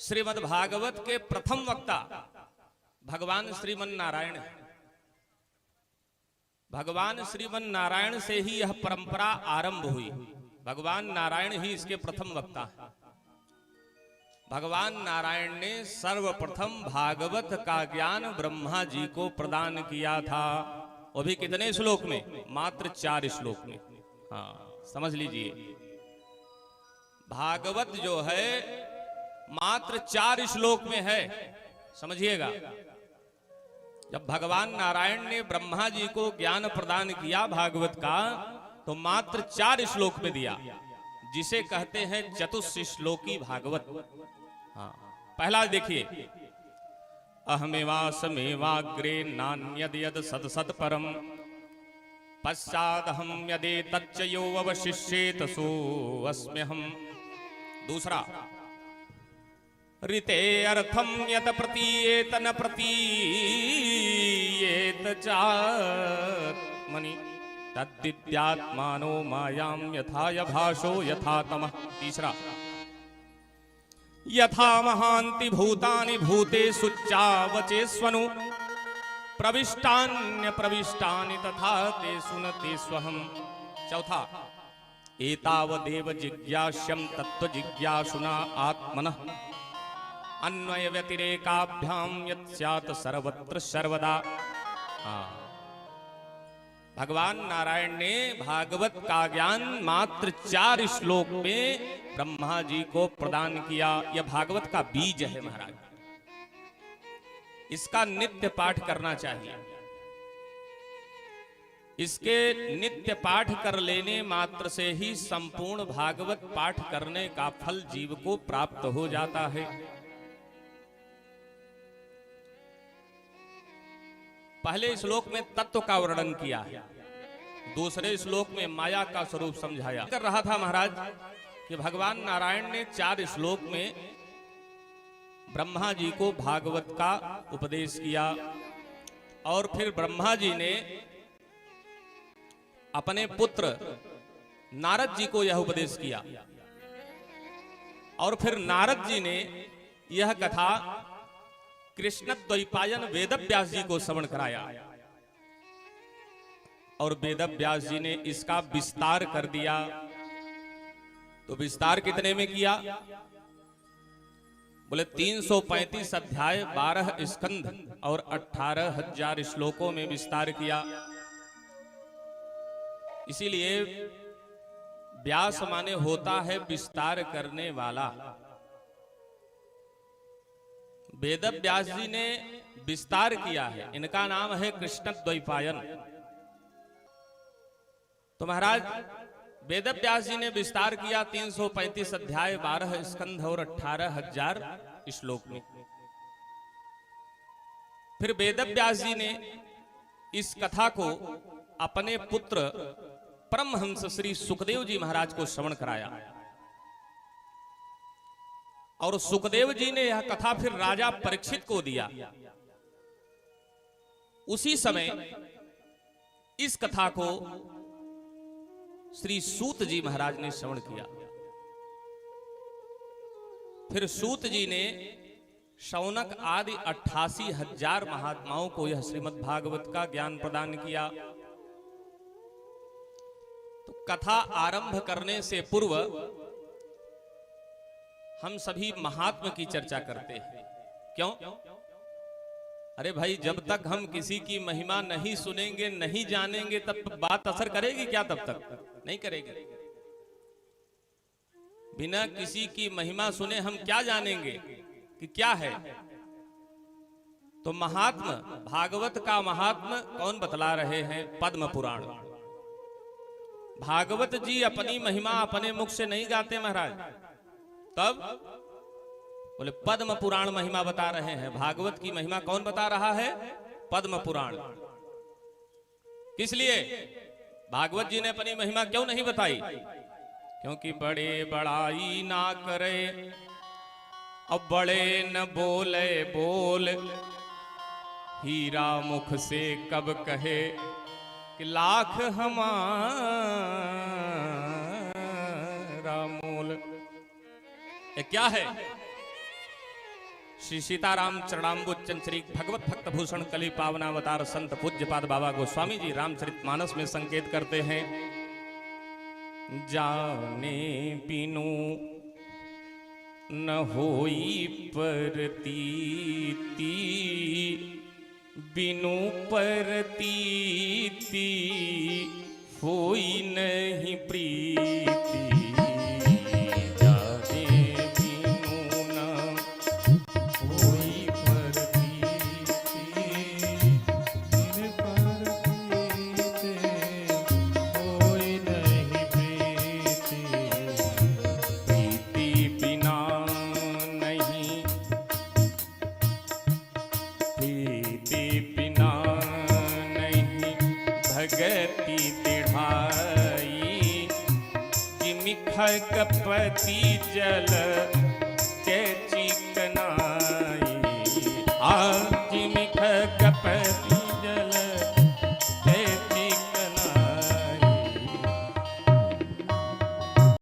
श्रीमद् भागवत के प्रथम वक्ता भगवान श्रीमन नारायण है। भगवान श्रीमन नारायण से ही यह परंपरा आरंभ हुई। भगवान नारायण ही इसके प्रथम वक्ता है। भगवान नारायण ने सर्वप्रथम भागवत का ज्ञान ब्रह्मा जी को प्रदान किया था। वो भी कितने श्लोक में? मात्र 4 श्लोक में। हाँ, समझ लीजिए, भागवत जो है मात्र 4 श्लोक में है। समझिएगा, जब भगवान नारायण ने ब्रह्मा जी को ज्ञान प्रदान किया भागवत का, तो मात्र 4 श्लोक में दिया, जिसे कहते हैं चतुश्लोकी भागवत। हाँ, पहला देखिए, अहमेवासमेवाग्रे नान्यद यद सद सत परम पश्चादहम यदे तच्चयो अवशिष्येत सो अस्म्यहम्। दूसरा, ऋते अर्थम यत प्रतीयेत न प्रतीयेत चात्मनि तद्विद्यात्मानो मायां यथा भाषो यथा तमः। तीसरा, यथा महान्ति भूतानि भूतेषु चावचेष्वनु प्रविष्टान्य प्रविष्टानि तथा तेषु न तेष्वहम्। चौथा, एतावदेव जिज्ञास्यं तत्व जिज्ञासुना आत्मनः अन्वय व्यतिरेकाभ्याम यत् स्यात् सर्वत्र सर्वदा। भगवान नारायण ने भागवत का ज्ञान मात्र 4 श्लोक में ब्रह्मा जी को प्रदान किया। यह भागवत का बीज है महाराज, इसका नित्य पाठ करना चाहिए। इसके नित्य पाठ कर लेने मात्र से ही संपूर्ण भागवत पाठ करने का फल जीव को प्राप्त हो जाता है। पहले श्लोक में तत्व का वर्णन किया है, दूसरे श्लोक में माया का स्वरूप समझाया। कर रहा था महाराज कि भगवान नारायण ने 4 श्लोक में ब्रह्मा जी को भागवत का उपदेश किया, और फिर ब्रह्मा जी ने अपने पुत्र नारद जी को यह उपदेश किया, और फिर नारद जी ने यह कथा कृष्ण द्वैपायन वेदव्यास जी को श्रवण कराया, और वेदव्यास जी ने इसका विस्तार कर दिया। तो विस्तार कितने में किया? बोले 335 अध्याय 12 स्कंध और 18,000 श्लोकों में विस्तार किया। इसीलिए व्यास माने होता है विस्तार करने वाला। वेदव्यास जी ने विस्तार किया है, इनका नाम है कृष्ण द्वैपायन। तो महाराज वेदव्यास जी ने विस्तार किया 335 अध्याय 12 स्कंध और 18,000 श्लोक में। फिर वेदव्यास जी ने इस कथा को अपने पुत्र परमहंस श्री सुखदेव जी महाराज को श्रवण कराया, और सुखदेव जी ने यह कथा फिर राजा परीक्षित को दिया। उसी समय इस कथा को श्री सूत जी महाराज ने श्रवण किया। फिर सूत जी ने शौनक आदि 88,000 महात्माओं को यह श्रीमद् भागवत का ज्ञान प्रदान किया। तो कथा आरंभ करने से पूर्व हम सभी महात्मा की चर्चा करते हैं। क्यों? अरे भाई, जब तक हम किसी की महिमा नहीं सुनेंगे, नहीं जानेंगे, तब बात असर करेगी क्या? तब तक नहीं करेगी। बिना किसी की महिमा सुने हम क्या जानेंगे कि क्या है? तो महात्मा, भागवत का महात्मा कौन बतला रहे हैं? पद्म पुराण। भागवत जी अपनी महिमा अपने मुख से नहीं गाते महाराज, तब बोले पद्म पुराण महिमा बता रहे हैं। भागवत की महिमा कौन बता रहा है? पद्म पुराण। किस लिए? भागवत जी ने अपनी महिमा क्यों नहीं बताई? क्योंकि बड़े बड़ाई ना करे, अब बड़े न बोले बोल, हीरा मुख से कब कहे कि लाख हमारा मोल। क्या है? श्री सीताराम चरणाम्बुज श्री भगवत भक्त भूषण कली पावनावतार संत पूज्यपाद बाबा गोस्वामी जी रामचरितमानस में संकेत करते हैं, जाने बिनु न होई परतीति, बिनु परतीति होई नहीं प्रीति। कपति जल के चिकनाई